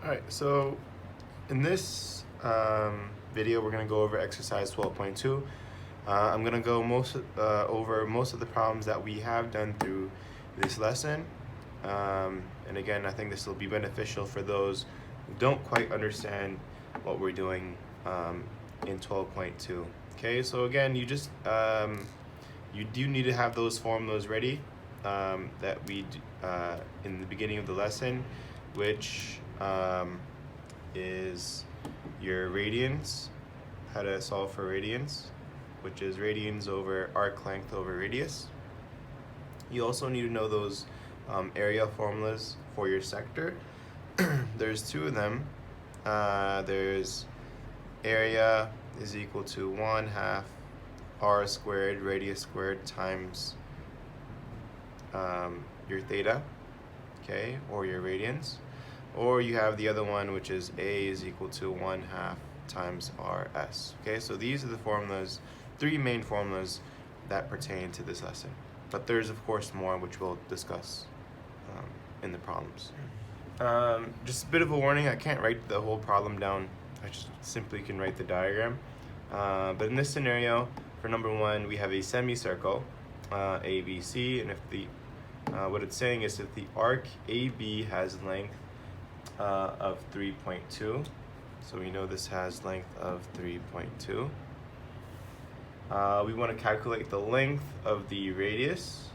Alright, so in this video we're going to go over exercise 12.2. I'm going to go over most of the problems that we have done through this lesson. And again, I think this will be beneficial for those who don't quite understand what we're doing in 12.2. Okay, so again, you do need to have those formulas ready that we in the beginning of the lesson, which is your radians, how to solve for radians, which is radians over arc length over radius. You also need to know those area formulas for your sector. There's two of them. There's area is equal to 1/2 r squared radius squared times your theta, okay, or your radians. Or you have the other one, which is A is equal to 1/2 times RS. Okay, so these are the formulas, three main formulas that pertain to this lesson. But there's of course more, which we'll discuss in the problems. Just a bit of a warning, I can't write the whole problem down. I just simply can write the diagram. But in this scenario, for number one, we have a semicircle, ABC, and if the what it's saying is if the arc AB has length of 3.2, so we know this has length of 3.2. We want to calculate the length of the radius,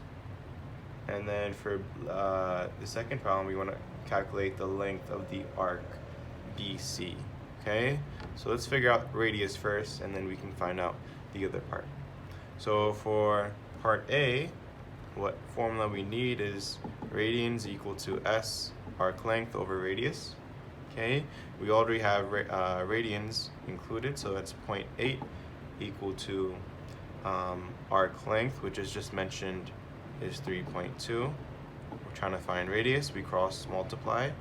and then for the second problem we want to calculate the length of the arc BC. Okay, so let's figure out radius first, and then we can find out the other part. So for part A, what formula we need is radians equal to S arc length over radius. Okay, we already have radians included, so that's 0.8 equal to arc length, which is just mentioned is 3.2. We're trying to find radius, we cross multiply.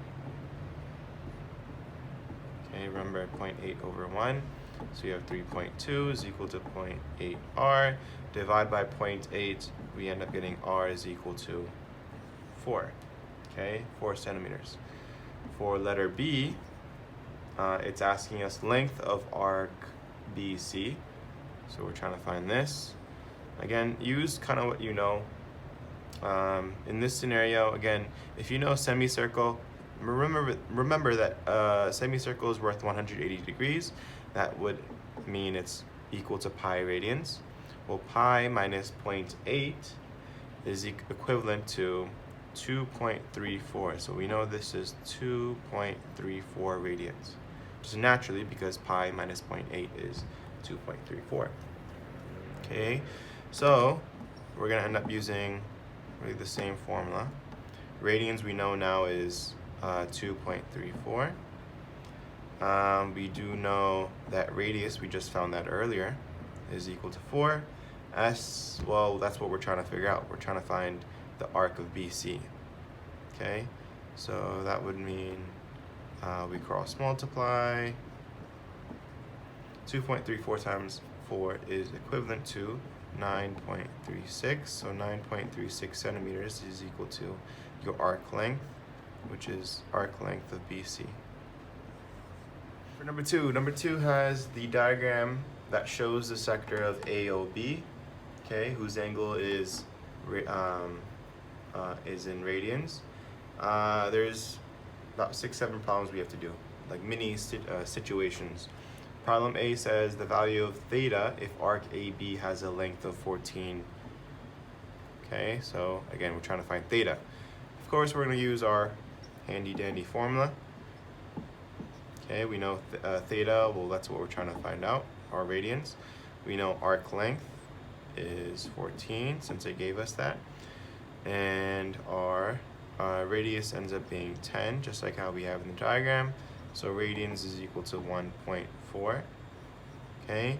Okay, remember 0.8 over 1, so you have 3.2 is equal to 0.8 r. Divide by 0.8, we end up getting r is equal to 4. Okay, 4 centimeters. For letter B, it's asking us length of arc BC. So we're trying to find this. Again, use kind of what you know. In this scenario, again, if you know semicircle, remember that semicircle is worth 180 degrees. That would mean it's equal to pi radians. Well, pi minus 0.8 is equivalent to 2.34. So we know this is 2.34 radians. Just naturally, because pi minus 0.8 is 2.34. Okay, so we're gonna end up using really the same formula. Radians we know now is 2.34. We do know that radius, we just found that earlier, is equal to 4. S, well, that's what we're trying to figure out. We're trying to find the arc of BC. Okay, so that would mean we cross multiply. 2.34 times 4 is equivalent to 9.36. So 9.36 centimeters is equal to your arc length, which is arc length of BC. For number two has the diagram that shows the sector of AOB, okay, whose angle is in radians. There's about 6-7 problems we have to do, like mini situations. Problem A says the value of theta if arc AB has a length of 14. Okay, so again, we're trying to find theta. Of course, we're going to use our handy dandy formula. Okay, we know theta, well, that's what we're trying to find out, our radians. We know arc length is 14, since it gave us that. And our radius ends up being 10, just like how we have in the diagram. So radians is equal to 1.4. Okay,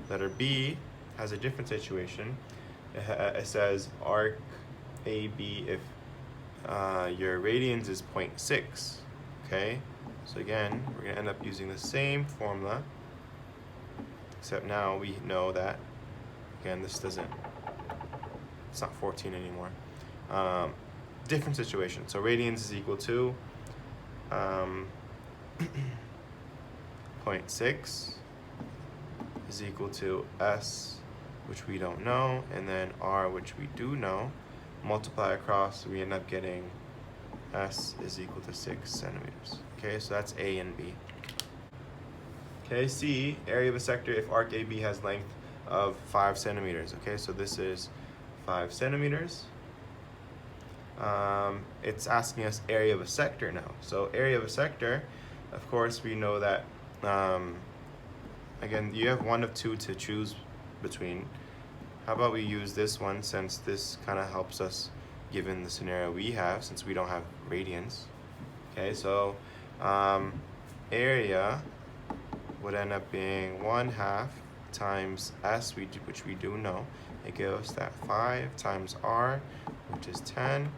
letter B has a different situation. It says arc AB if your radians is 0.6. Okay, so again, we're going to end up using the same formula, except now we know that, again, it's not 14 anymore. Different situation. So radians is equal to 0.6 is equal to S, which we don't know, and then R, which we do know. Multiply across, we end up getting S is equal to 6 centimeters. Okay, so that's A and B. Okay, C, area of a sector if arc AB has length of 5 centimeters. Okay, so this is 5 centimeters. It's asking us area of a sector now. So area of a sector, of course, we know that, again, you have one of two to choose between. How about we use this one, since this kind of helps us given the scenario we have, since we don't have radians. Okay, so area would end up being 1/2 times S, which we do know. It gives us that 5 times R, which is 10.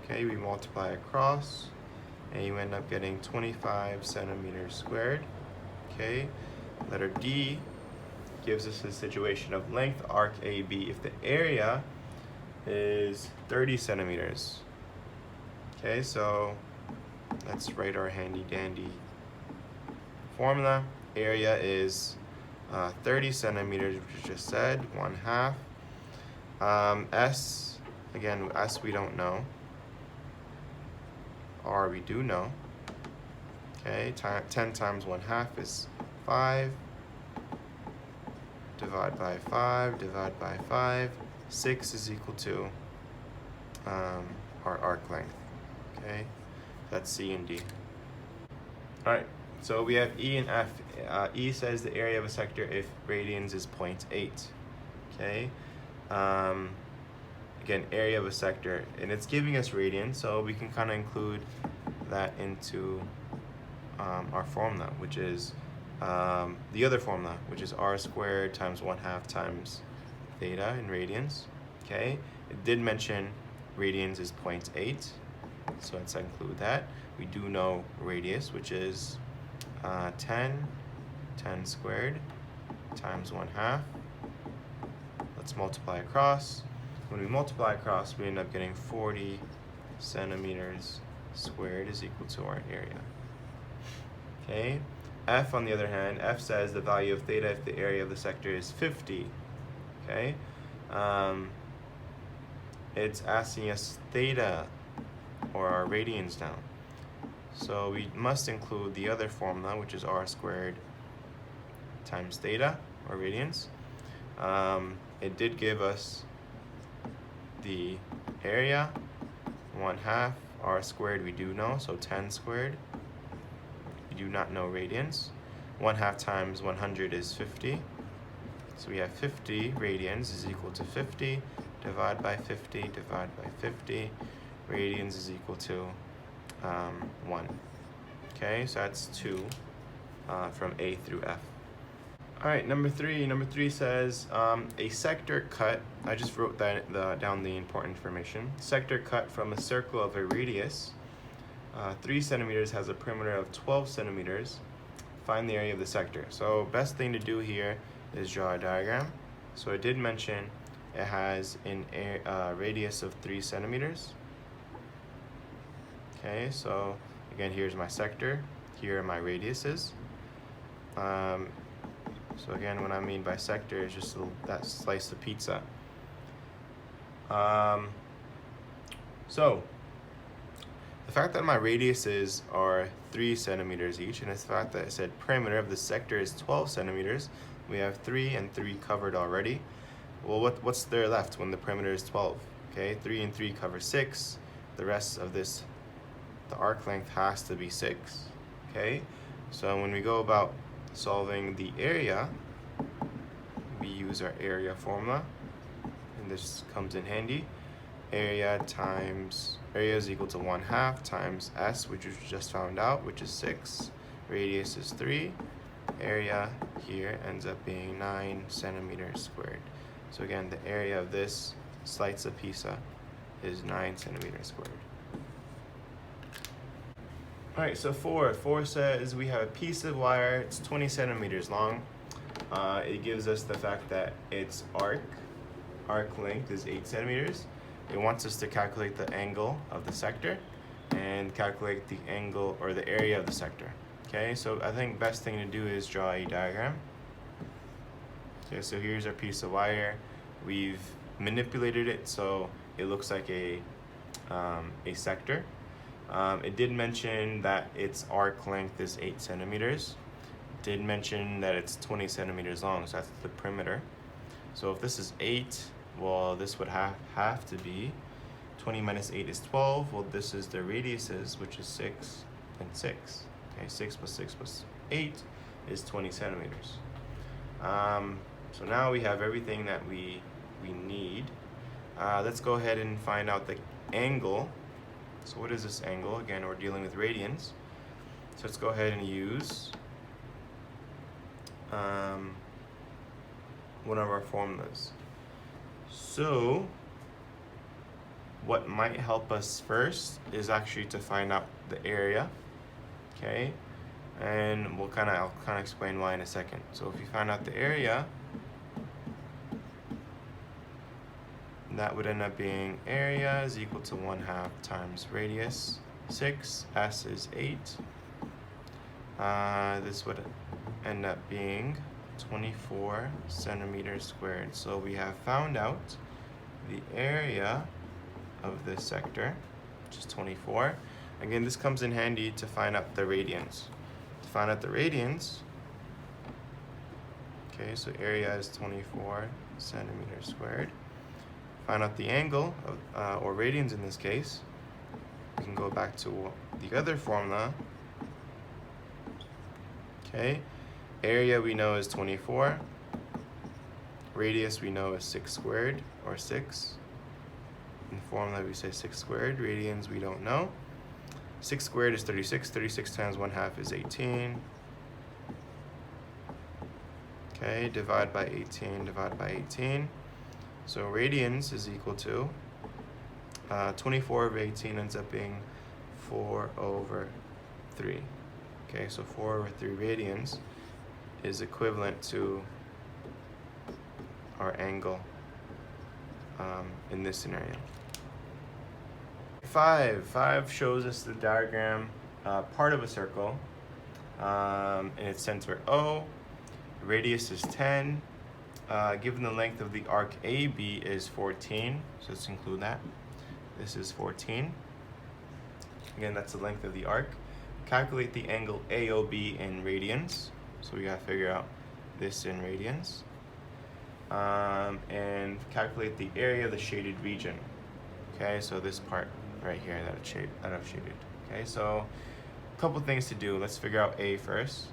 Okay, we multiply across, and you end up getting 25 centimeters squared. Okay, letter D gives us a situation of length arc AB if the area is 30 centimeters. Okay, so let's write our handy dandy formula. Area is 30 centimeters, which we just said, 1/2. S, again, S we don't know. R we do know. Okay, 10 times 1/2 is 5. Divide by 5, divide by 5. 6 is equal to our arc length. Okay, that's C and D. All right, so we have E and F. E says the area of a sector if radians is 0.8. Okay, again, area of a sector, and it's giving us radians, so we can kind of include that into our formula, which is the other formula, which is R squared times 1/2 times theta in radians. Okay, it did mention radians is 0.8, so let's include that. We do know radius, which is 10 squared times 1/2. Let's multiply across. When we multiply across, we end up getting 40 centimeters squared is equal to our area. Okay, F on the other hand, F says the value of theta if the area of the sector is 50. Okay, it's asking us theta, or our radians now. So we must include the other formula, which is R squared times theta, or radians. It did give us the area, 1/2. R squared we do know, so 10 squared. We do not know radians. 1/2 times 100 is 50. So we have 50 radians is equal to 50. Divide by 50, divide by 50. Radians is equal to 1. Okay, so that's 2 from A through F. All right, number three says a sector cut. I just wrote down the important information. Sector cut from a circle of a radius 3 centimeters has a perimeter of 12 centimeters. Find the area of the sector. So best thing to do here is draw a diagram. So I did mention it has a radius of 3 centimeters. Okay, so again, here's my sector. Here are my radiuses. So again, what I mean by sector is just that slice of pizza. So the fact that my radiuses are 3 centimeters each, and the fact that it said perimeter of the sector is 12 centimeters, we have 3 and 3 covered already. Well, what's there left when the perimeter is 12? Okay, 3 and 3 cover 6. The rest of this, the arc length has to be 6. Okay, so when we go about solving the area, we use our area formula, and this comes in handy. Area is equal to 1/2 times S, which we just found out, which is 6. Radius is 3. Area here ends up being 9 centimeters squared. So again, the area of this slice of pizza is 9 centimeters squared. All right, so 4 says we have a piece of wire. It's 20 centimeters long. It gives us the fact that its arc length is 8 centimeters. It wants us to calculate the angle of the sector and calculate the angle or the area of the sector. Okay, so I think best thing to do is draw a diagram. Okay, so here's our piece of wire. We've manipulated it so it looks like a sector. It did mention that its arc length is 8 centimeters. It did mention that it's 20 centimeters long, so that's the perimeter. So if this is 8, well, this would have to be 20 minus 8 is 12. Well, this is the radiuses, which is 6 and 6. Okay, 6 plus 6 plus 8 is 20 centimeters. So now we have everything that we need. Let's go ahead and find out the angle. So what is this angle? Again, we're dealing with radians. So let's go ahead and use one of our formulas. So what might help us first is actually to find out the area, okay? And I'll kind of explain why in a second. So if you find out the area, that would end up being area is equal to 1/2 times radius 6, s is 8. This would end up being 24 centimeters squared. So we have found out the area of this sector, which is 24. Again, this comes in handy to find out the radians. To find out the radians, okay, so area is 24 centimeters squared. Find out the angle, or radians in this case, we can go back to the other formula. Okay, area we know is 24. Radius we know is 6 squared, or 6. In the formula we say 6 squared. Radians we don't know. 6 squared is 36. 36 times 1/2 is 18. Okay, divide by 18, divide by 18. So radians is equal to 24 over 18 ends up being 4/3. Okay, so 4/3 radians is equivalent to our angle in this scenario. 5 shows us the diagram, part of a circle, in its center O. Radius is 10. Given the length of the arc AB is 14, so let's include that. This is 14. Again, that's the length of the arc. Calculate the angle AOB in radians. So we gotta figure out this in radians. And calculate the area of the shaded region. Okay, so this part right here that I've shaded. Okay, so a couple things to do. Let's figure out A first.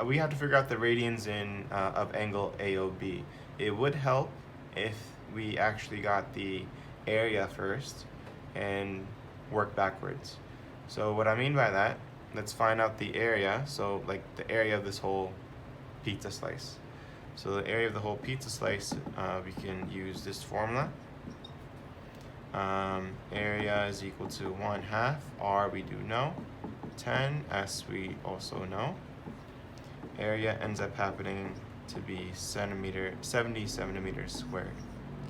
We have to figure out the radians of angle AOB. It would help if we actually got the area first and work backwards. So what I mean by that, let's find out the area. So like the area of this whole pizza slice. So the area of the whole pizza slice, we can use this formula. Area is equal to 1/2. R we do know. 10. S we also know. Area ends up happening to be 70 centimeters squared.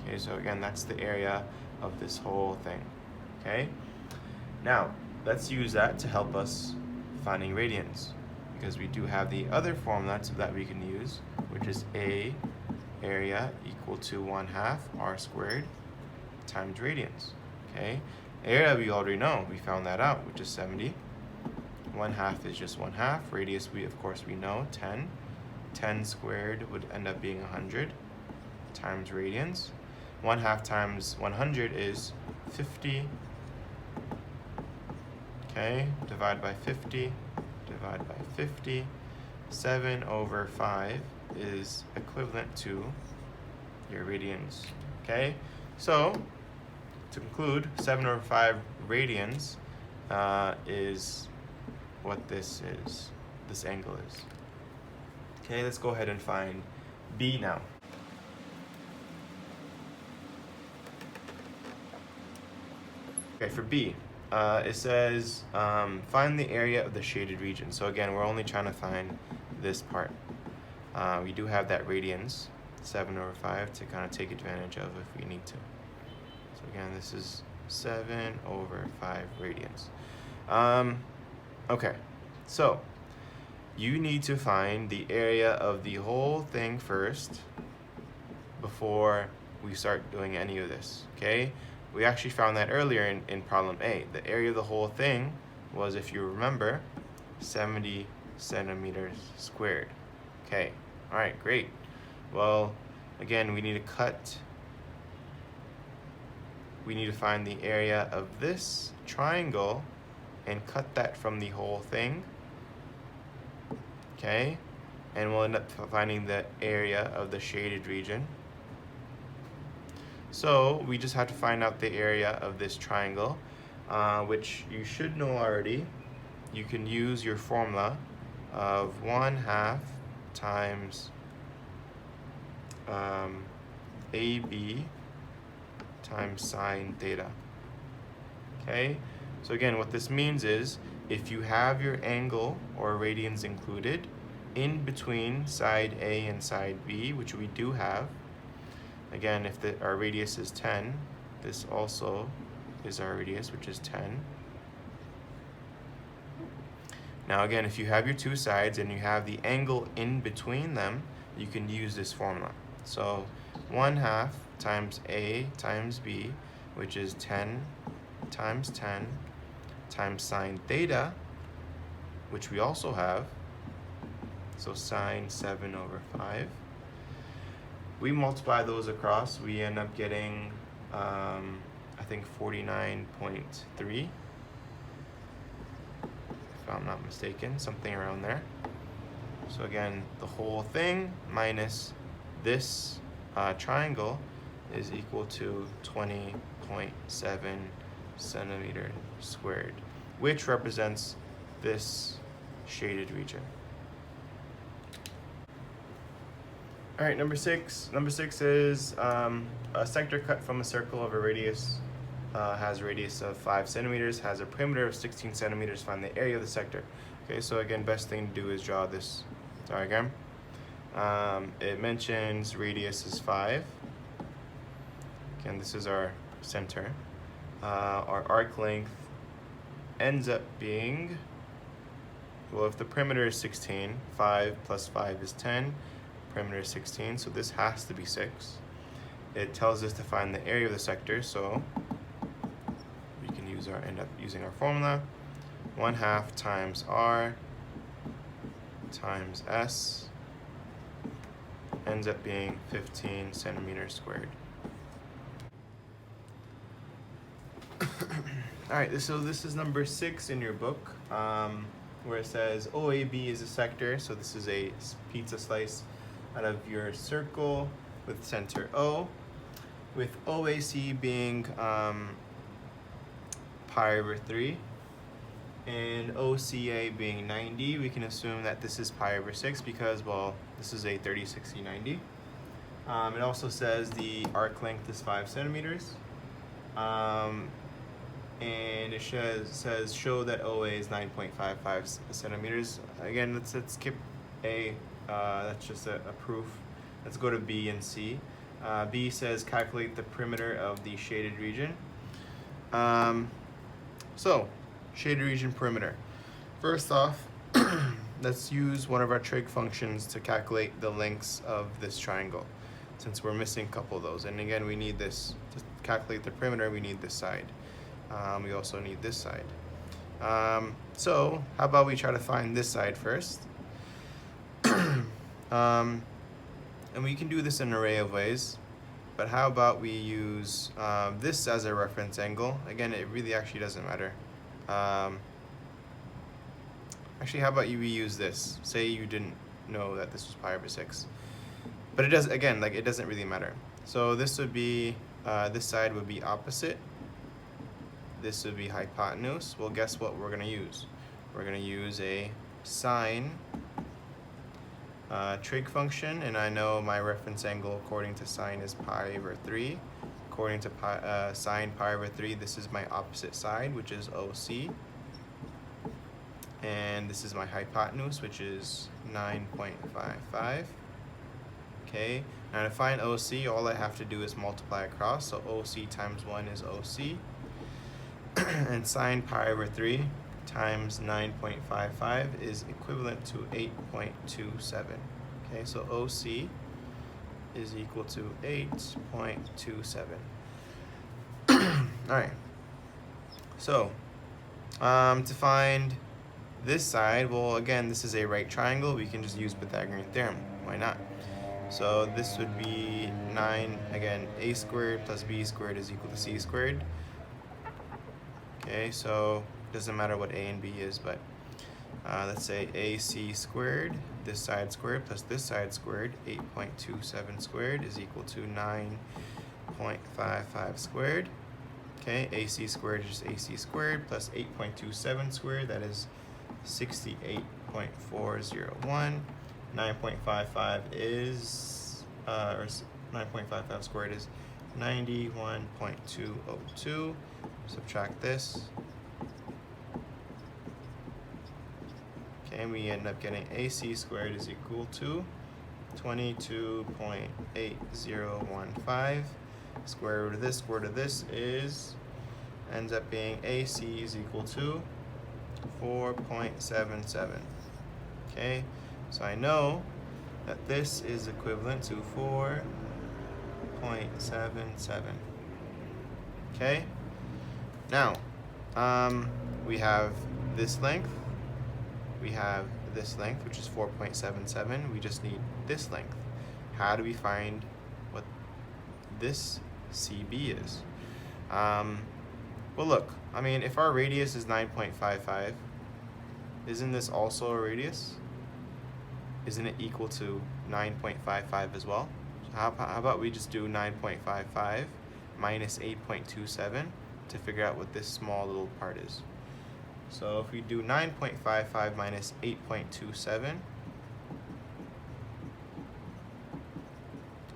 Okay, so again, that's the area of this whole thing. Okay, now let's use that to help us finding radians, because we do have the other formula that we can use, which is A area equal to 1/2 R squared times radians. Okay, area we already know, we found that out, which is 70. 1/2 is just 1/2. Radius we know, 10. 10 squared would end up being 100 times radians. 1/2 times 100 is 50. Okay, divide by 50, divide by 50. 7/5 is equivalent to your radians. Okay, so to conclude, 7/5 radians is what this angle is. Okay, let's go ahead and find B now. Okay, for B, it says find the area of the shaded region. So again, we're only trying to find this part. We do have that radians, 7/5, to kind of take advantage of if we need to. So again, this is 7/5 radians. Okay, so you need to find the area of the whole thing first before we start doing any of this, okay? We actually found that earlier in problem A. The area of the whole thing was, if you remember, 70 centimeters squared. Okay, all right, great. Well, again, we need to find the area of this triangle and cut that from the whole thing, okay? And we'll end up finding the area of the shaded region. So we just have to find out the area of this triangle, which you should know already. You can use your formula of 1/2 times AB times sine theta. Okay, so again, what this means is if you have your angle or radians included in between side A and side B, which we do have, again, if our radius is 10, this also is our radius, which is 10. Now again, if you have your two sides and you have the angle in between them, you can use this formula. So 1/2 times A times B, which is 10 times 10 times sine theta, which we also have, so sine 7/5. We multiply those across, we end up getting, I think 49.3, if I'm not mistaken, something around there. So again, the whole thing minus this triangle is equal to 20.7 centimeter squared, which represents this shaded region. All right, number six. Number 6 is a sector cut from a circle of a radius has a radius of 5 centimeters, has a perimeter of 16 centimeters. Find the area of the sector. Okay, so again, best thing to do is draw this diagram. It mentions radius is 5. Again, this is our center. Our arc length ends up being, well, if the perimeter is 16, 5 plus 5 is 10, perimeter is 16, so this has to be 6. It tells us to find the area of the sector, so we can end up using our formula. 1/2 times R times S ends up being 15 centimeters squared. All right, so this is number 6 in your book, where it says OAB is a sector. So this is a pizza slice out of your circle with center O, with OAC being pi/3 and OCA being 90. We can assume that this is pi/6 because, well, this is a 30, 60, 90. It also says the arc length is 5 centimeters. And it says show that OA is 9.55 centimeters. Again, let's skip A. That's just a proof. Let's go to B and C. B says calculate the perimeter of the shaded region. So, shaded region perimeter. First off, let's use one of our trig functions to calculate the lengths of this triangle, since we're missing a couple of those. And again, we need this to calculate the perimeter. We need this side. We also need this side. So how about we try to find this side first? And we can do this in an array of ways, but how about we use this as a reference angle? Again, it really actually doesn't matter. Actually, how about we use this? Say you didn't know that this was pi/6, but it does, again, like, it doesn't really matter. So this would be, this side would be opposite. This would be hypotenuse. Well, guess what we're gonna use? We're gonna use a sine trig function, and I know my reference angle according to sine is pi/3. According to sine pi/3, this is my opposite side, which is OC. And this is my hypotenuse, which is 9.55. Okay, now to find OC, all I have to do is multiply across. So OC times 1 is OC. And sine pi/3 times 9.55 is equivalent to 8.27. Okay, so OC is equal to 8.27. All right. So, to find this side, well, again, this is a right triangle. We can just use Pythagorean theorem. Why not? So this would be 9, again, a squared plus b squared is equal to c squared. Okay, so it doesn't matter what a and b is, but let's say ac squared, this side squared plus this side squared, 8.27 squared is equal to 9.55 squared. Okay, ac squared is just ac squared plus 8.27 squared, that is 68.401. 9.55 is, or 9.55 squared is 91.202. Subtract this. Okay, and we end up getting AC squared is equal to 22.8015. Square root of this is, ends up being AC is equal to 4.77. Okay, so I know that this is equivalent to 4.77. Okay, now we have this length, we have this length, which is 4.77. We just need this length. How do we find what this CB is? Well, look, I mean, if our radius is 9.55, isn't this also a radius? Isn't it equal to 9.55 as well? So how about we just do 9.55 minus 8.27 to figure out what this small little part is. So if we do 9.55 minus 8.27,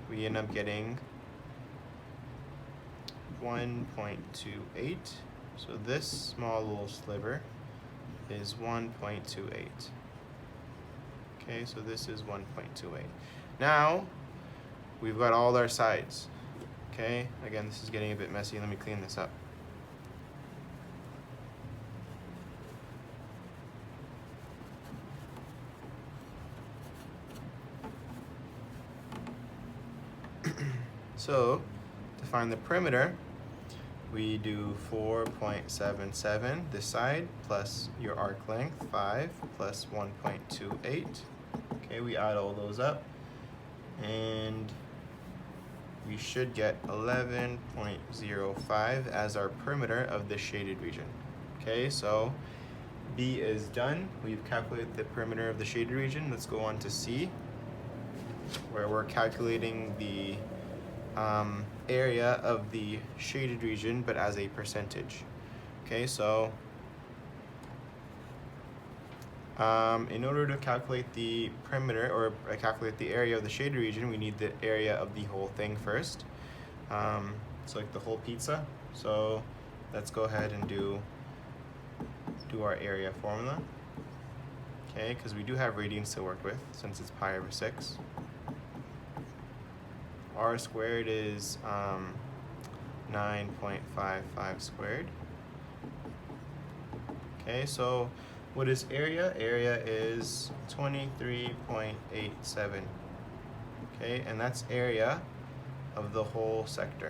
we end up getting 1.28. So this small little sliver is 1.28. Okay, so this is 1.28. Now we've got all our sides. Okay, again, this is getting a bit messy. Let me clean this up. So to find the perimeter, we do 4.77 this side plus your arc length 5 plus 1.28. Okay, we add all those up and we should get 11.05 as our perimeter of the shaded region. Okay, so B is done. We've calculated the perimeter of the shaded region. Let's go on to C, where we're calculating the area of the shaded region, but as a percentage. Okay, so in order to calculate the perimeter or calculate the area of the shaded region, we need the area of the whole thing first. So like the whole pizza. So let's go ahead and do our area formula. Okay, because we do have radians to work with since it's pi over 6. R squared is 9.55 squared. Okay, so what is area? Area is 23.87. Okay, and that's area of the whole sector.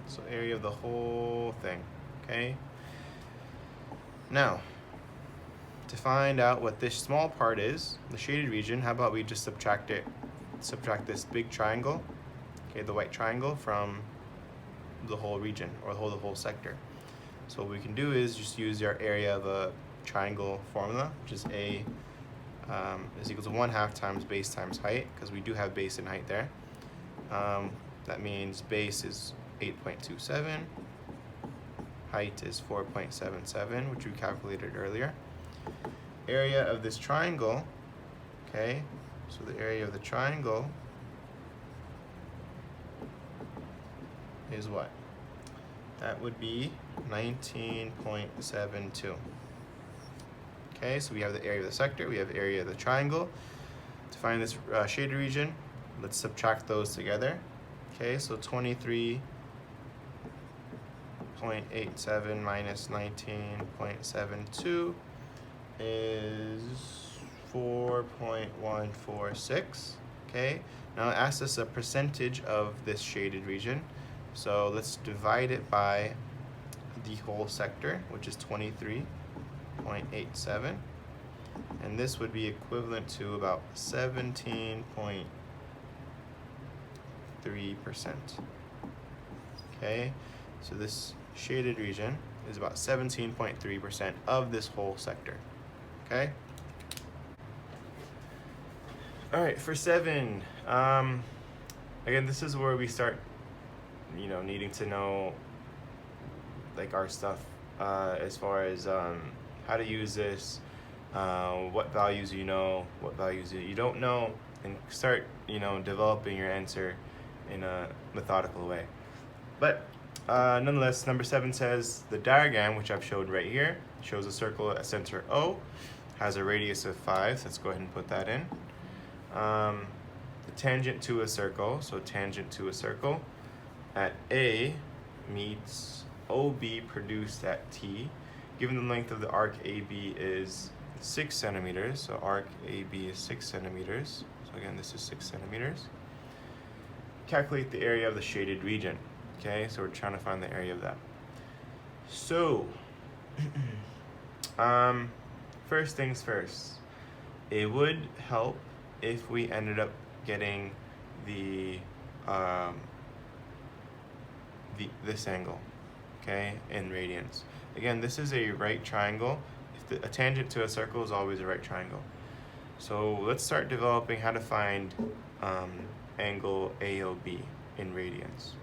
So area of the whole thing. Okay. Now, to find out what this small part is, the shaded region, how about we just subtract this big triangle, okay, the white triangle, from the whole region, or the whole sector. So what we can do is just use our area of a triangle formula, which is A is equal to 1/2 times base times height, because we do have base and height there. That means base is 8.27, height is 4.77, which we calculated earlier. Area of this triangle, okay, so the area of the triangle is what? That would be 19.72. Okay, so we have the area of the sector, we have the area of the triangle. To find this shaded region, let's subtract those together. Okay, so 23 0.87 minus 19.72 is 4.146. Okay, now it asks us a percentage of this shaded region. So let's divide it by the whole sector, which is 23.87. And this would be equivalent to about 17.3%. Okay, so this shaded region is about 17.3% of this whole sector. Okay. All right, for 7, again, this is where we start, needing to know like our stuff as far as how to use this, what values you know, what values you don't know, and start, developing your answer in a methodical way. But nonetheless, number 7 says the diagram, which I've showed right here, shows a circle at center O, has a radius of 5. So let's go ahead and put that in. The tangent to a circle, so tangent to a circle at A meets OB produced at T. Given the length of the arc AB is 6 centimeters, so arc AB is 6 centimeters. So again, this is 6 centimeters. Calculate the area of the shaded region. Okay, so we're trying to find the area of that. So, first things first, it would help if we ended up getting this angle, okay, in radians. Again, this is a right triangle. A tangent to a circle is always a right triangle. So let's start developing how to find angle AOB in radians.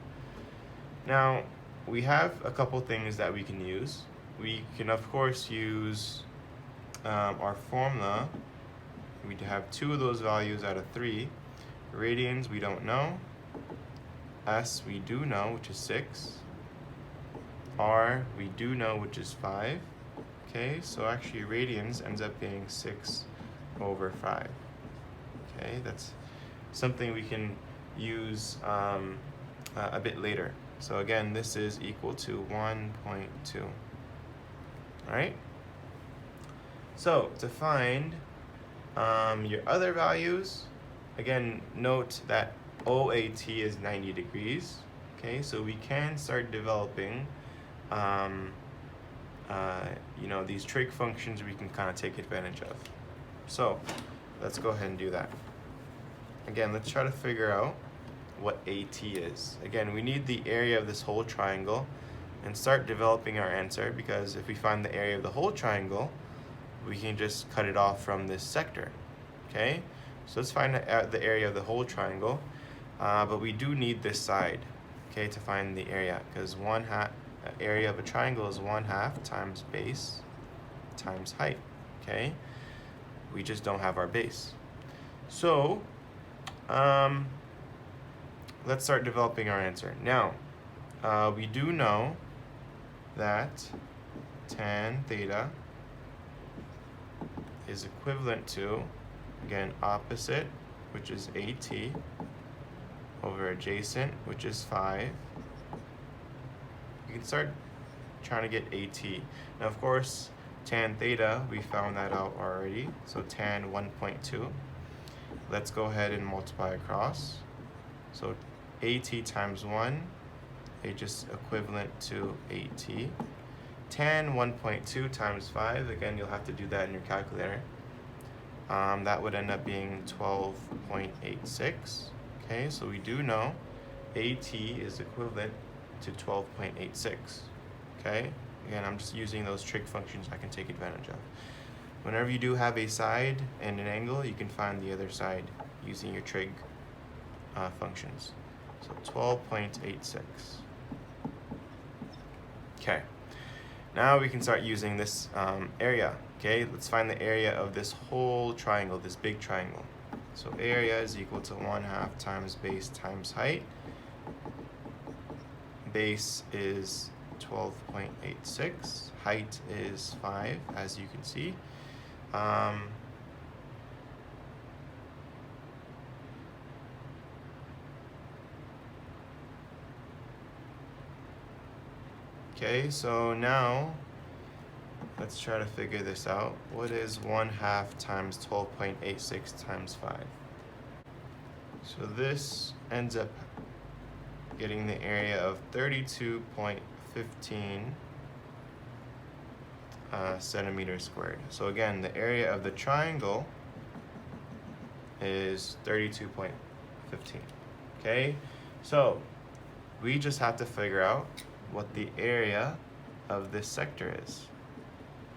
Now, we have a couple things that we can use. We can, of course, use our formula. We have 2 of those values out of 3. Radians, we don't know. S, we do know, which is 6. R, we do know, which is 5. Okay, so actually radians ends up being 6 over 5. Okay, that's something we can use a bit later. So again, this is equal to 1.2. All right? So to find your other values, again, note that OAT is 90 degrees. Okay, so we can start developing these trig functions we can kind of take advantage of. So let's go ahead and do that. Again, let's try to figure out what AT is. Again, we need the area of this whole triangle and start developing our answer, because if we find the area of the whole triangle, we can just cut it off from this sector. Okay, so let's find the area of the whole triangle, but we do need this side, okay, to find the area, because area of a triangle is 1/2 times base times height. Okay, we just don't have our base. So let's start developing our answer. Now, we do know that tan theta is equivalent to, again, opposite, which is AT, over adjacent, which is 5. You can start trying to get AT. Now, of course, tan theta, we found that out already, so tan 1.2. Let's go ahead and multiply across. So AT times 1 is just equivalent to AT. Tan 1.2 times 5, again, you'll have to do that in your calculator. That would end up being 12.86. Okay, so we do know AT is equivalent to 12.86. Okay, again, I'm just using those trig functions I can take advantage of. Whenever you do have a side and an angle, you can find the other side using your trig functions. So 12.86. Okay, now we can start using this area. Okay, let's find the area of this whole triangle, this big triangle. So area is equal to 1/2 times base times height. Base is 12.86. Height is 5, as you can see. Okay, so now let's try to figure this out. What is 1/2 times 12.86 times 5? So this ends up getting the area of 32.15 centimeters squared. So again, the area of the triangle is 32.15. Okay, so we just have to figure out what the area of this sector is.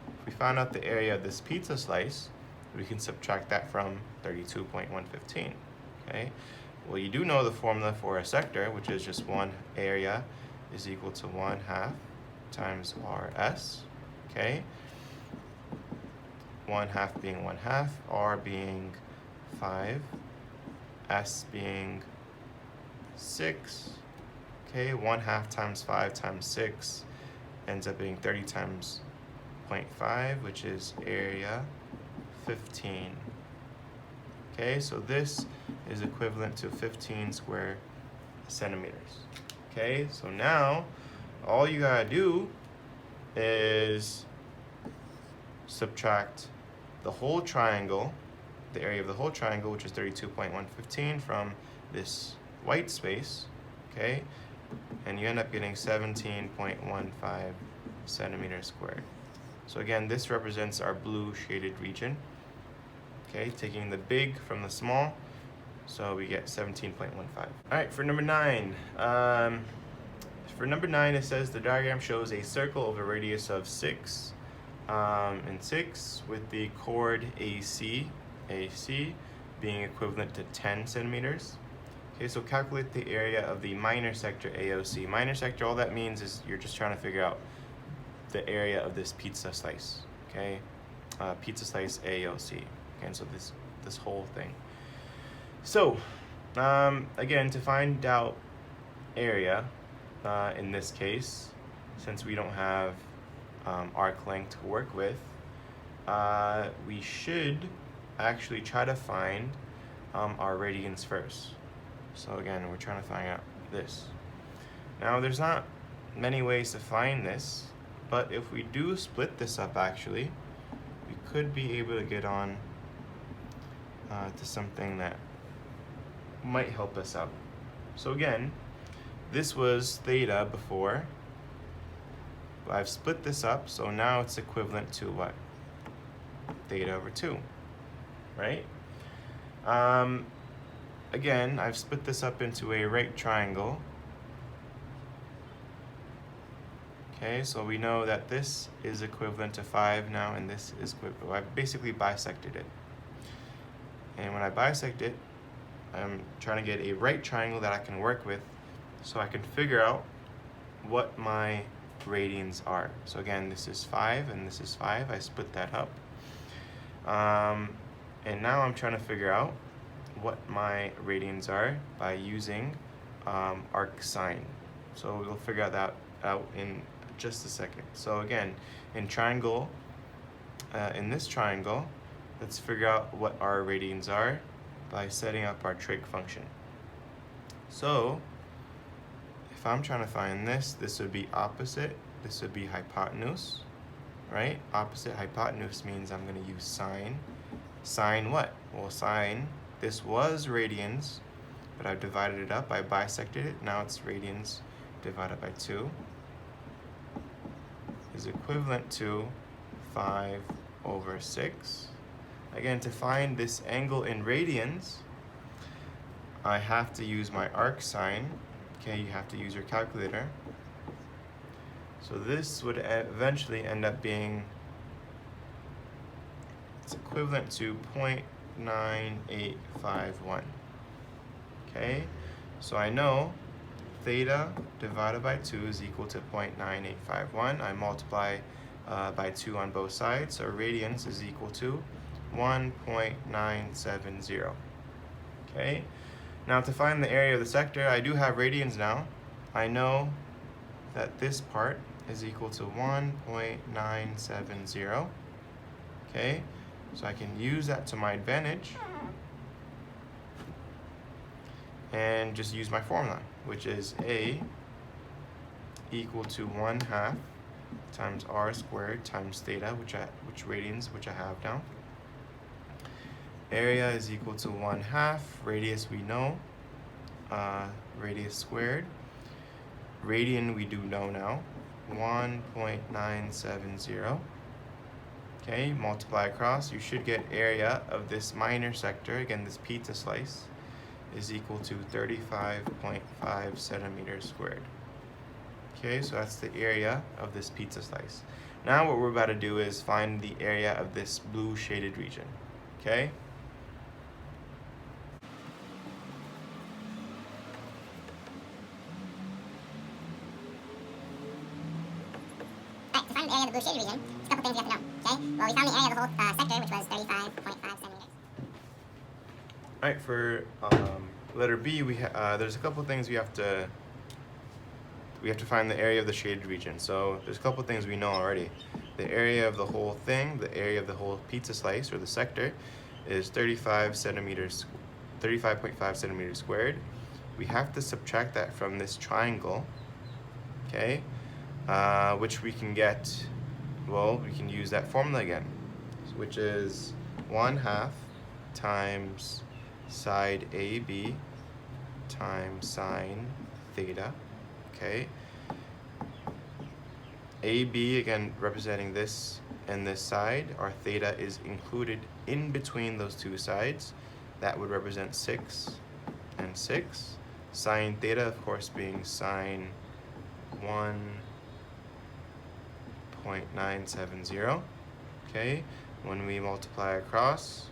If we found out the area of this pizza slice, we can subtract that from 32.115. Okay, well, you do know the formula for a sector, which is just one area is equal to 1/2 times RS. Okay, 1/2 being 1/2, R being 5, S being 6. Okay, 1/2 times 5 times 6 ends up being 30 times 0.5, which is area 15. Okay, so this is equivalent to 15 square centimeters. Okay, so now all you gotta do is subtract the whole triangle, the area of the whole triangle, which is 32.115, from this white space, okay, and you end up getting 17.15 centimeters squared. So again, this represents our blue shaded region. Okay, taking the big from the small, so we get 17.15. All right, for number 9. For number 9, it says the diagram shows a circle of a radius of 6 and 6 with the chord AC being equivalent to 10 centimeters. Okay, so calculate the area of the minor sector AOC. Minor sector, all that means is you're just trying to figure out the area of this pizza slice. Okay, pizza slice AOC. Okay, so this whole thing. So again, to find out area, in this case, since we don't have arc length to work with, we should actually try to find our radians first. So again, we're trying to find out this. Now, there's not many ways to find this, but if we do split this up, actually, we could be able to get on to something that might help us out. So again, this was theta before. I've split this up, so now it's equivalent to what? Theta over 2, right? Again, I've split this up into a right triangle. Okay, so we know that this is equivalent to 5 now, and this is equivalent. I basically bisected it. And when I bisect it, I'm trying to get a right triangle that I can work with so I can figure out what my radians are. So again, this is 5 and this is 5. I split that up. And now I'm trying to figure out what my radians are by using arc sine. So we'll figure that out in just a second. So again, in this triangle, let's figure out what our radians are by setting up our trig function. So if I'm trying to find this, this would be opposite, this would be hypotenuse, right? Opposite hypotenuse means I'm going to use sine. Sine what? Well, sine, this was radians, but I've divided it up, I bisected it, now it's radians divided by 2 is equivalent to 5 over 6. Again, to find this angle in radians, I have to use my arc sine. Okay, you have to use your calculator. So this would eventually end up being, it's equivalent to 0.9851. Okay, so I know theta divided by 2 is equal to 0.9851. I multiply by 2 on both sides, so radians is equal to 1.970. Okay, now to find the area of the sector, I do have radians now. I know that this part is equal to 1.970. Okay, so I can use that to my advantage and just use my formula, which is A equal to 1/2 times r squared times theta, which radians, which I have now. Area is equal to 1/2. Radius we know. Radius squared. Radian we do know now. 1.970. Okay, multiply across. You should get area of this minor sector, again this pizza slice, is equal to 35.5 centimeters squared. Okay, so that's the area of this pizza slice. Now what we're about to do is find the area of this blue shaded region. Okay? Alright, to find the area of the blue shaded region, there's a couple things we have to know. Okay? Well, we found the area of the whole sector, which was 35.5 centimeters. Alright, for letter B, there's a couple things we have to find the area of the shaded region. So there's a couple things we know already. The area of the whole thing, the area of the whole pizza slice or the sector, is 35.5 centimeters squared. We have to subtract that from this triangle, okay? Which we can get, well, we can use that formula again, which is 1/2 times side AB times sine theta, okay? AB, again, representing this and this side, our theta is included in between those two sides. That would represent 6 and 6. Sine theta, of course, being sine 1.970, okay? When we multiply across,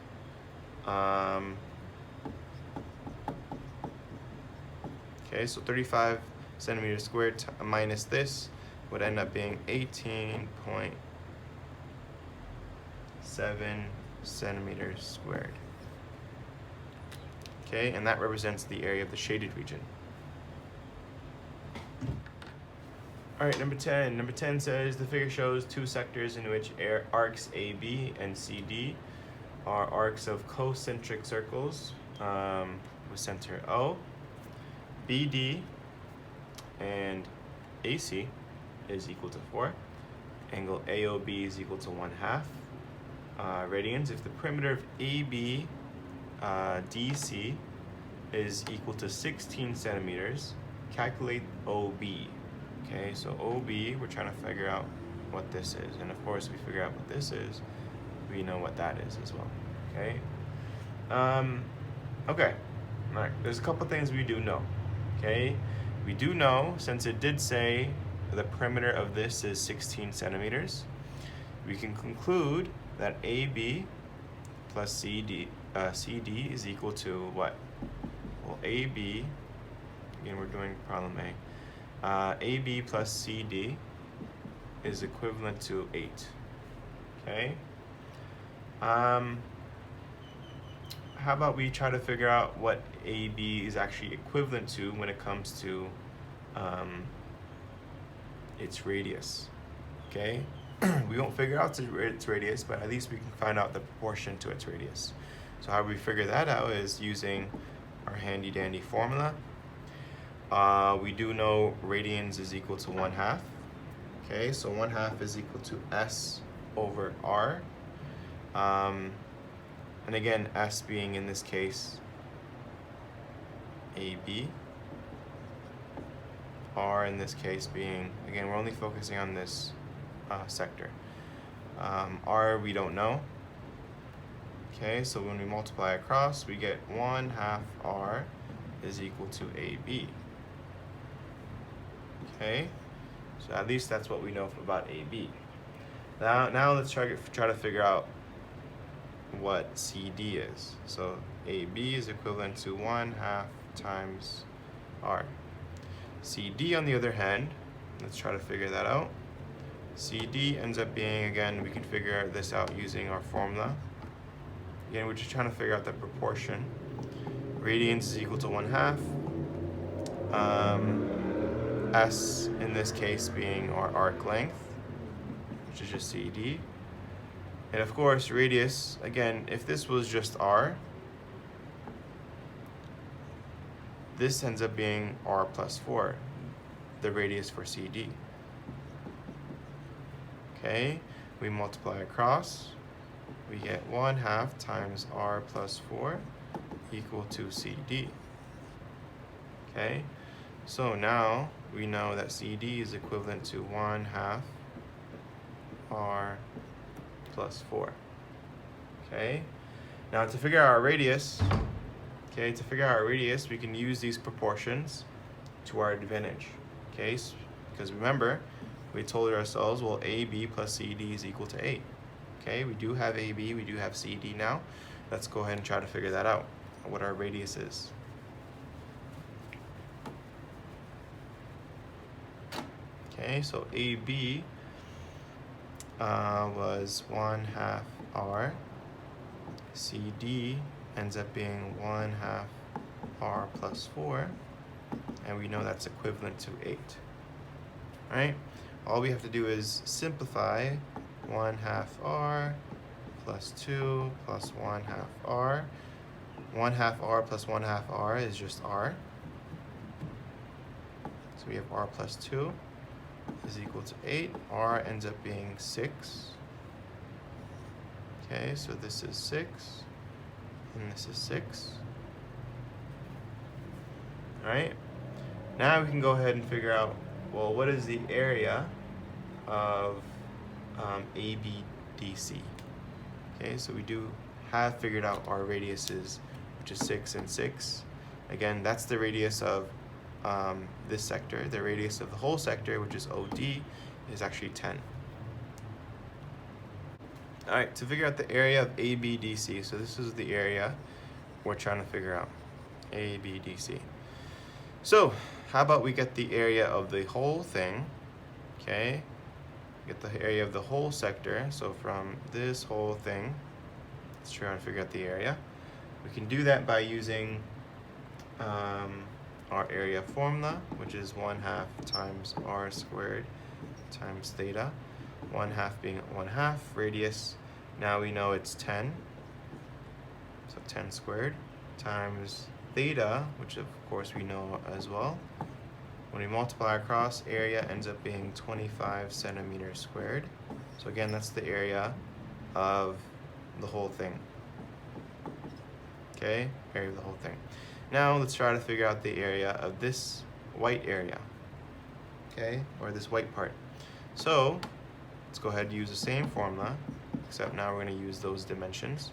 okay, so 35 centimeters squared minus this would end up being 18.7 centimeters squared. Okay, and that represents the area of the shaded region. Alright, number 10. Number 10 says the figure shows two sectors in which arcs AB and CD are arcs of concentric circles with center O. BD and AC is equal to 4. Angle AOB is equal to 1/2 radians. If the perimeter of AB DC is equal to 16 centimeters, calculate OB. Okay, so OB, we're trying to figure out what this is. And of course, we figure out what this is, we know what that is as well. Okay. Okay. All right. There's a couple things we do know. Okay. We do know, since it did say the perimeter of this is 16 centimeters, we can conclude that AB plus CD is equal to what? Well, AB, again, we're doing problem A. AB plus CD is equivalent to 8. Okay. How about we try to figure out what AB is actually equivalent to when it comes to its radius. Okay. We won't figure out its radius, but at least we can find out the proportion to its radius. So how we figure that out is using our handy dandy formula. We do know radians is equal to 1/2. Okay, so 1/2 is equal to S over R. And again, S being in this case AB. R in this case being, again, we're only focusing on this sector. R we don't know. Okay, so when we multiply across, we get 1/2 R is equal to AB. Okay, so at least that's what we know about AB. Now let's try to figure out what CD is. So AB is equivalent to 1/2 times R. CD, on the other hand, let's try to figure that out. CD ends up being, again, we can figure this out using our formula. Again, we're just trying to figure out the proportion. Radians is equal to 1/2. S in this case being our arc length, which is just CD. And of course, radius, again, if this was just R, this ends up being R plus 4. the radius for CD. Okay, we multiply across, we get 1/2 times r plus 4 equal to CD. Okay, so now we know that CD is equivalent to 1/2 r plus 4. Okay, now to figure out our radius, we can use these proportions to our advantage. Okay, because remember, we told ourselves, well, AB plus CD is equal to 8. Okay, we do have AB, we do have CD now. Let's go ahead and try to figure that out, what our radius is. Okay, so AB was 1/2 r. CD ends up being 1/2 r plus 4, and we know that's equivalent to 8. Right? All we have to do is simplify 1/2 r plus 2 plus 1/2 r. 1/2 r plus 1/2 r is just r. So we have r plus 2 is equal to 8. R ends up being 6. Okay, so this is 6, and this is 6. Alright, now we can go ahead and figure out, well, what is the area of ABDC? Okay, so we do have figured out our radiuses, which is 6 and 6. Again, that's the radius of this sector. The radius of the whole sector, which is OD, is actually 10. Alright, to figure out the area of ABDC, so this is the area we're trying to figure out, ABDC. So, how about we get the area of the whole thing, okay? Get the area of the whole sector, so from this whole thing, let's try and figure out the area. We can do that by using our area formula, which is 1/2 times r squared times theta. 1/2 being 1/2, radius, now we know it's 10, so 10 squared, times theta, which of course we know as well. When we multiply across, area ends up being 25 centimeters squared. So again, that's the area of the whole thing. Okay, area of the whole thing. Now let's try to figure out the area of this white area, okay, or this white part. So let's go ahead and use the same formula, except now we're going to use those dimensions.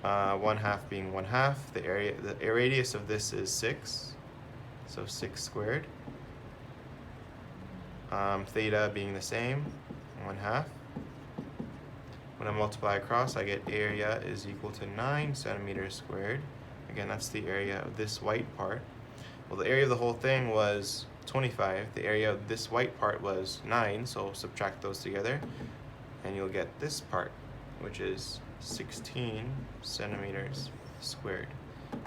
1/2 being 1/2, the radius of this is 6, so 6 squared. Theta being the same, 1/2. When I multiply across, I get area is equal to 9 centimeters squared. Again, that's the area of this white part. Well, the area of the whole thing was 25. The area of this white part was 9, so subtract those together, and you'll get this part, which is 16 centimeters squared.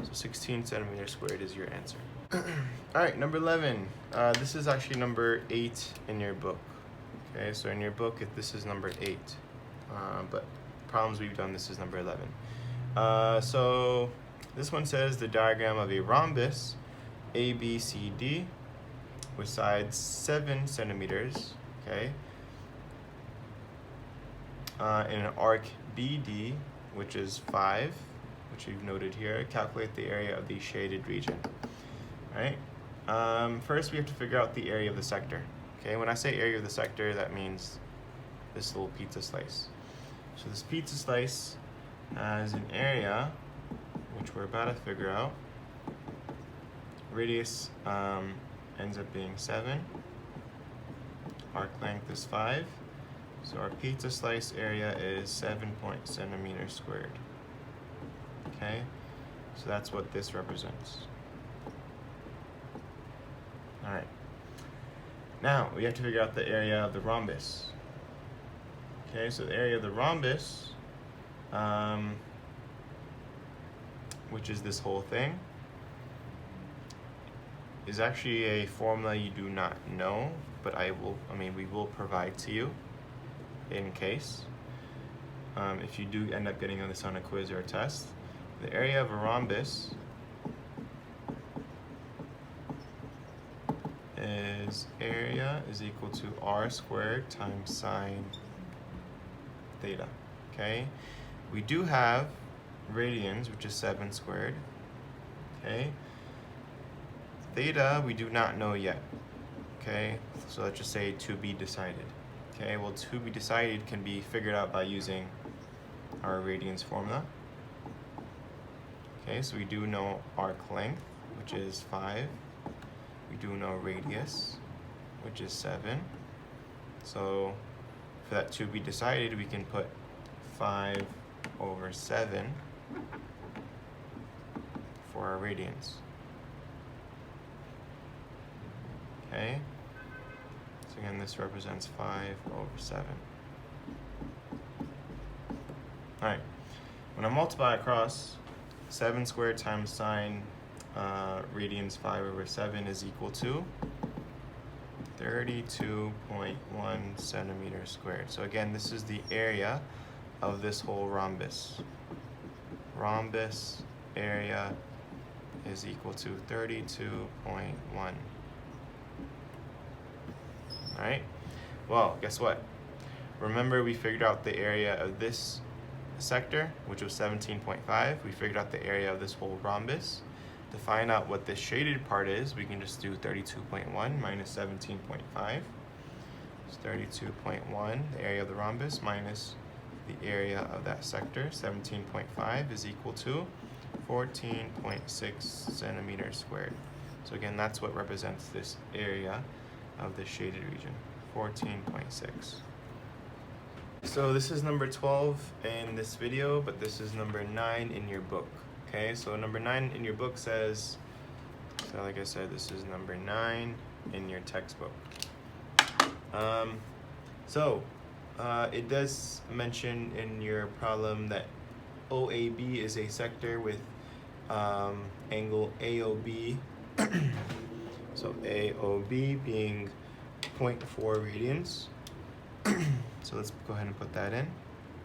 So 16 centimeters squared is your answer. Alright, number 11. This is actually number 8 in your book. Okay, so in your book, this is number 8. But problems we've done, this is number 11. So this one says the diagram of a rhombus ABCD with sides 7 centimeters, okay, in an arc BD, which is 5, which we've noted here. Calculate the area of the shaded region. Right? First, we have to figure out the area of the sector. Okay, when I say area of the sector, that means this little pizza slice. So this pizza slice has an area, which we're about to figure out. Radius ends up being 7. Arc length is 5. So our pizza slice area is 7 centimeters squared. Okay, so that's what this represents. Alright. Now, we have to figure out the area of the rhombus. Okay, so the area of the rhombus, which is this whole thing, is actually a formula you do not know, but we will provide to you in case. If you do end up getting this on a quiz or a test, the area of a rhombus is area is equal to r squared times sine theta. Okay, we do have radians, which is 7 squared. Okay, theta we do not know yet. Okay, so let's just say to be decided. Okay, well, to be decided can be figured out by using our radians formula. Okay, so we do know arc length, which is 5. We do know radius, which is 7. So for that to be decided, we can put 5 over 7 for our radians. Okay, so again, this represents 5 over 7. Alright, when I multiply across, 7 squared times sine radians 5 over 7 is equal to 32.1 centimeters squared. So again, this is the area of this whole rhombus. Rhombus area is equal to 32.1. Alright, well, guess what? Remember, we figured out the area of this sector, which was 17.5. We figured out the area of this whole rhombus. To find out what this shaded part is, we can just do 32.1 minus 17.5. It's 32.1, the area of the rhombus, minus the area of that sector. 17.5 is equal to 14.6 centimeters squared. So again, that's what represents this area of the shaded region, 14.6. So this is number 12 in this video, but this is number 9 in your book. Okay, so number 9 in your book says, so like I said, this is number 9 in your textbook. It does mention in your problem that OAB is a sector with angle AOB. So AOB being 0.4 radians. So let's go ahead and put that in,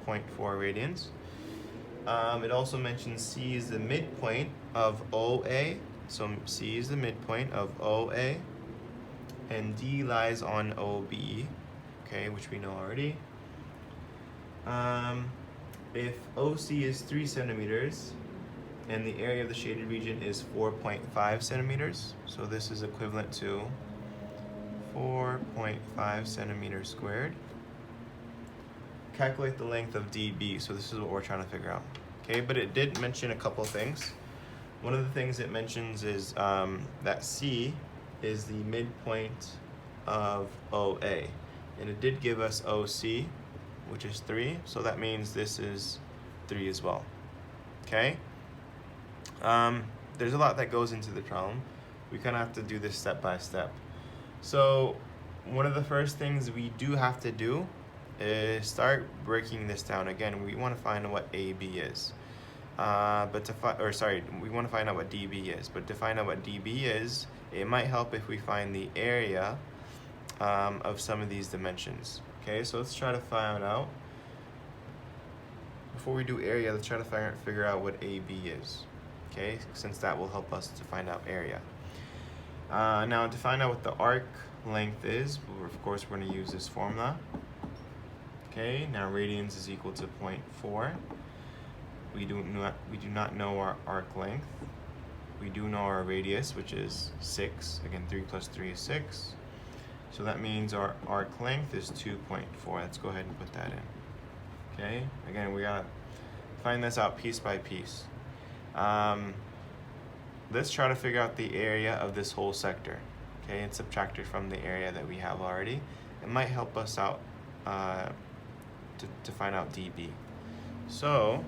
0.4 radians. It also mentions C is the midpoint of OA. So C is the midpoint of OA. And D lies on OB, okay, which we know already. If OC is 3 centimeters and the area of the shaded region is 4.5 centimeters, so this is equivalent to 4.5 centimeters squared. Calculate the length of DB, so this is what we're trying to figure out. Okay, but it did mention a couple things. One of the things it mentions is that C is the midpoint of OA, and it did give us OC, which is 3, so that means this is 3 as well. Okay, there's a lot that goes into the problem. We kind of have to do this step by step. So one of the first things we do have to do is start breaking this down. Again, we want to find what AB is, we want to find out what DB is. But to find out what DB is, it might help if we find the area of some of these dimensions. Okay, so let's try to find out. Before we do area, let's try to figure out what AB is. Okay, since that will help us to find out area. Now to find out what the arc length is, of course we're going to use this formula. Okay, now radians is equal to 0.4. We do not know our arc length. We do know our radius, which is 6. Again, 3 plus 3 is 6. So that means our arc length is 2.4. Let's go ahead and put that in. Okay, again, we gotta find this out piece by piece. Let's try to figure out the area of this whole sector. Okay, and subtract it from the area that we have already. It might help us out to find out DB. So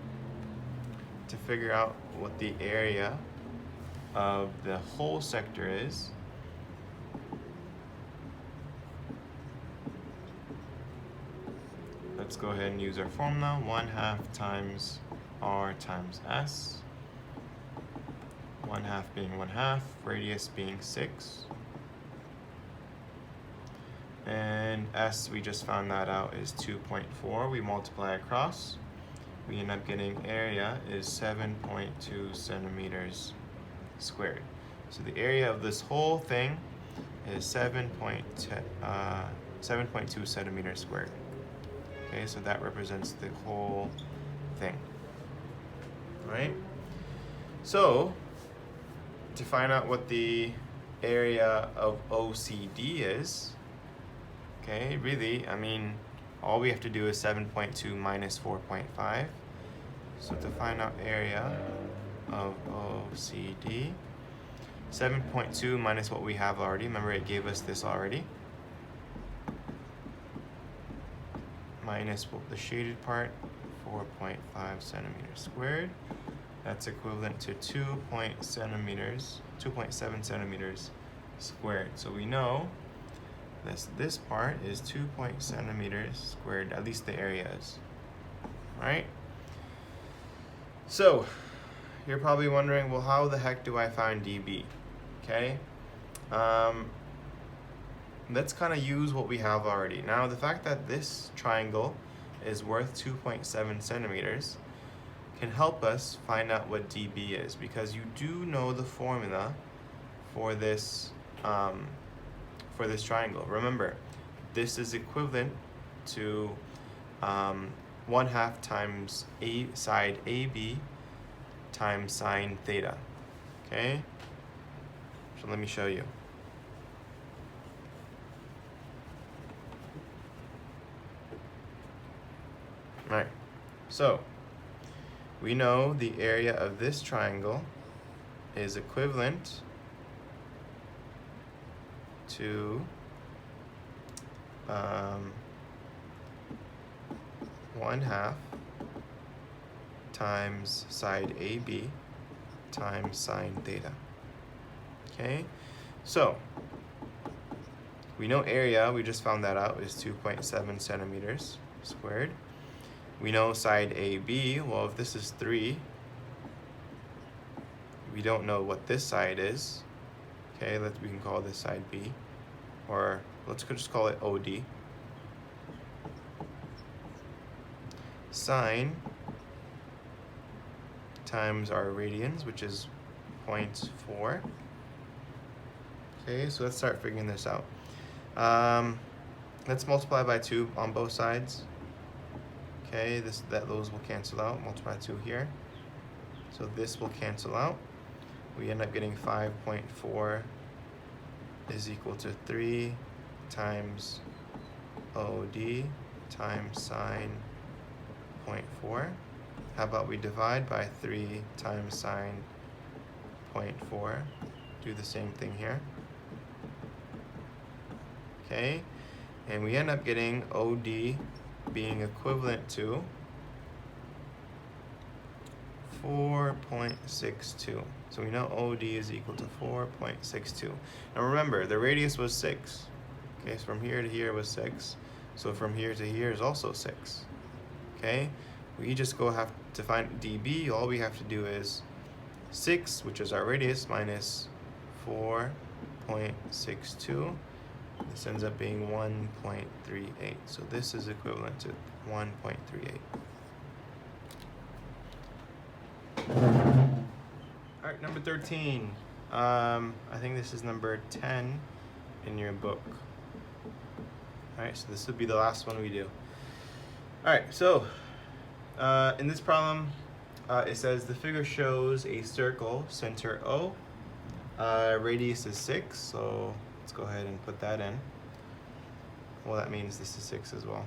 to figure out what the area of the whole sector is, let's go ahead and use our formula, 1/2 times R times S. 1/2 being 1/2, radius being 6. And S, we just found that out, is 2.4. We multiply across. We end up getting area is 7.2 centimeters squared. So the area of this whole thing is 7.2 centimeters squared. Okay, so that represents the whole thing. Right? So, to find out what the area of OCD is, okay, really, I mean, all we have to do is 7.2 minus 4.5. So to find out area of OCD, 7.2 minus what we have already, remember it gave us this already, minus the shaded part, 4.5 centimeters squared. That's equivalent to 2.7 centimeters squared. So we know this part is 2.0 centimeters squared, at least the area is, right? So you're probably wondering, well, how the heck do I find dB? Okay, let's kind of use what we have already. Now, the fact that this triangle is worth 2.7 centimeters can help us find out what dB is, because you do know the formula for this triangle. Remember, this is equivalent to 1/2 times side AB times sine theta. Okay? So let me show you. Alright, so we know the area of this triangle is equivalent to 1/2 times side AB times sine theta. Okay, so we know area, we just found that out, is 2.7 centimeters squared. We know side AB, well, if this is 3, we don't know what this side is. Okay, we can call this side B, or let's just call it OD. Sine times our radians, which is 0.4. Okay, so let's start figuring this out. Let's multiply by 2 on both sides. Okay, those will cancel out. Multiply 2 here. So this will cancel out. We end up getting 5.4 is equal to 3 times OD times sine 0.4. How about we divide by 3 times sine 0.4. Do the same thing here. Okay, and we end up getting OD being equivalent to 4.62. So we know OD is equal to 4.62. Now remember, the radius was 6. Okay, so from here to here was 6. So from here to here is also 6. Okay, we just have to find dB. All we have to do is 6, which is our radius, minus 4.62. This ends up being 1.38. So this is equivalent to 1.38. All right, number 13. I think this is number 10 in your book. All right, so this would be the last one we do. All right, so in this problem, it says the figure shows a circle, center O, radius is 6, so let's go ahead and put that in. Well, that means this is 6 as well.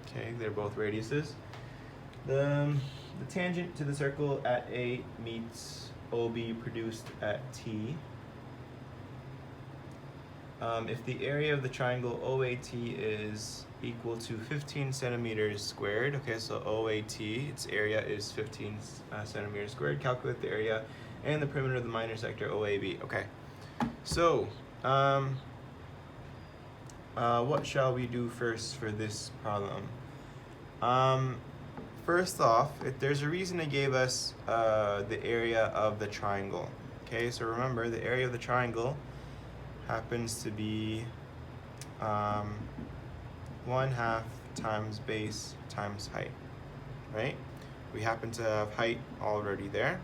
Okay, they're both radiuses. The tangent to the circle at A meets OB produced at T. If the area of the triangle OAT is equal to 15 centimeters squared, okay, so OAT, its area is 15 centimeters squared, calculate the area and the perimeter of the minor sector OAB. Okay, so what shall we do first for this problem? First off, if there's a reason it gave us the area of the triangle. Okay, so remember the area of the triangle happens to be 1/2 times base times height, right? We happen to have height already there.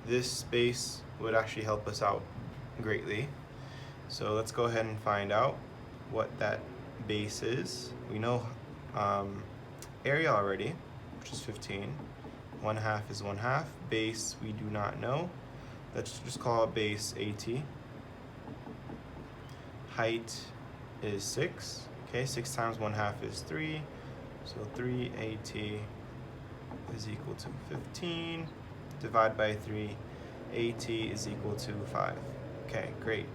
This base would actually help us out greatly. So let's go ahead and find out what that base is. We know area already, which is 15. 1/2 is 1/2. Base we do not know. Let's just call it base AT. Height is 6. Okay, 6 times 1/2 is 3. So 3 AT is equal to 15. Divide by 3. AT is equal to 5. Okay, great.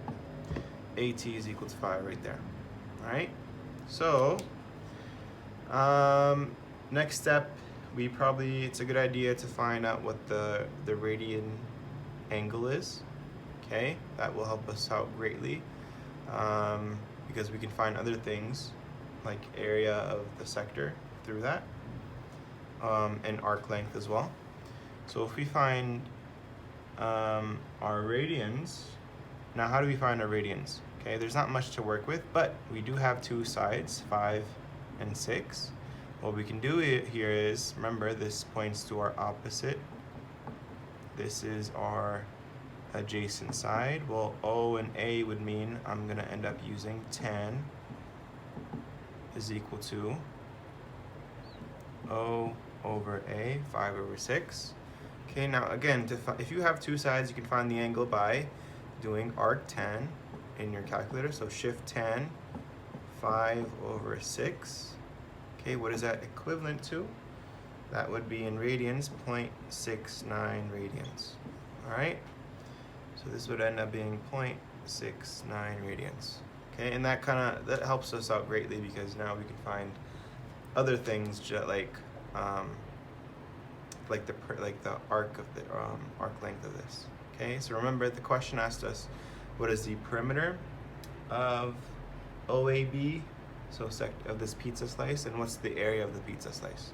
AT is equal to 5 right there. Alright, so next step, it's a good idea to find out what the radian angle is. Okay, that will help us out greatly because we can find other things like area of the sector through that and arc length as well. So if we find our radians, now how do we find our radians? Okay, there's not much to work with, but we do have two sides, 5 and 6. What we can do here is, remember, this points to our opposite. This is our adjacent side. Well, O and A would mean I'm gonna end up using tan is equal to O over A, 5 over 6. Okay, now again, if you have two sides, you can find the angle by doing arctan in your calculator. So shift tan, 5 over 6. Okay, what is that equivalent to? That would be in radians, 0.69 radians. All right, so this would end up being 0.69 radians. Okay, and that helps us out greatly because now we can find other things like the arc of the arc length of this. Okay, so remember the question asked us, what is the perimeter of OAB, so of this pizza slice, and what's the area of the pizza slice?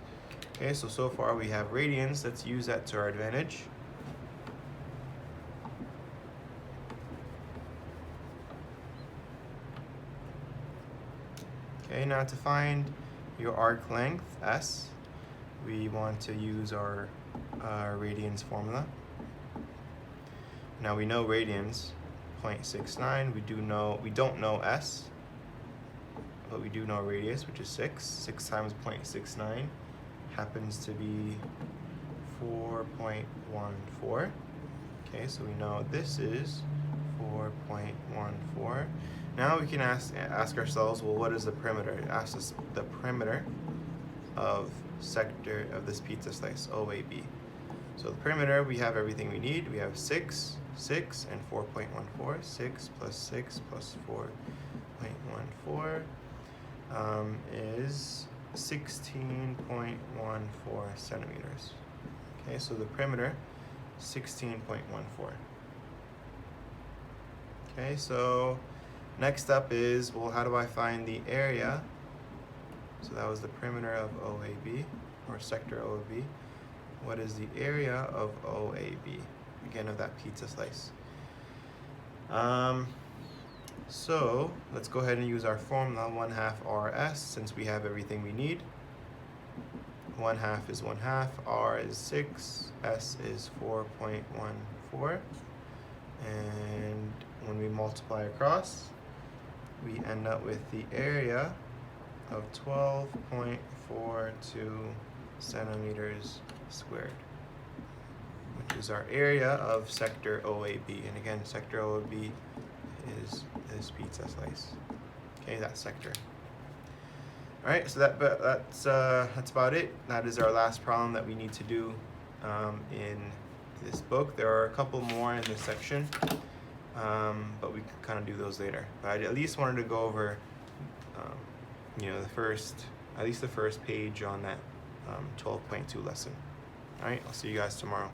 Okay, so far we have radians. Let's use that to our advantage. Okay, now to find your arc length, S, we want to use our radians formula. Now we know radians, 0.69. We don't know S, but we do know radius, which is 6. 6 times 0.69 happens to be 4.14. Okay, so we know this is 4.14. Now we can ask ourselves, well, what is the perimeter? It asks us the perimeter of sector of this pizza slice, OAB. So the perimeter, we have everything we need. We have 6, and 4.14. 6 plus 6 plus 4.14 is 16.14 centimeters. Okay, so the perimeter, 16.14. Okay, so next up is, well, how do I find the area? So that was the perimeter of OAB, or sector OAB. What is the area of OAB? Again, of that pizza slice. So let's go ahead and use our formula, 1/2 RS, since we have everything we need. 1/2 is 1/2, R is 6, S is 4.14. And when we multiply across, we end up with the area of 12.42 centimeters squared, which is our area of sector OAB. And again, sector OAB is this pizza slice. Okay, that sector. All right, so that's about it. That is our last problem that we need to do in this book. There are a couple more in this section, but we can kind of do those later. But I at least wanted to go over, at least the first page on that 12.2 lesson. All right, I'll see you guys tomorrow.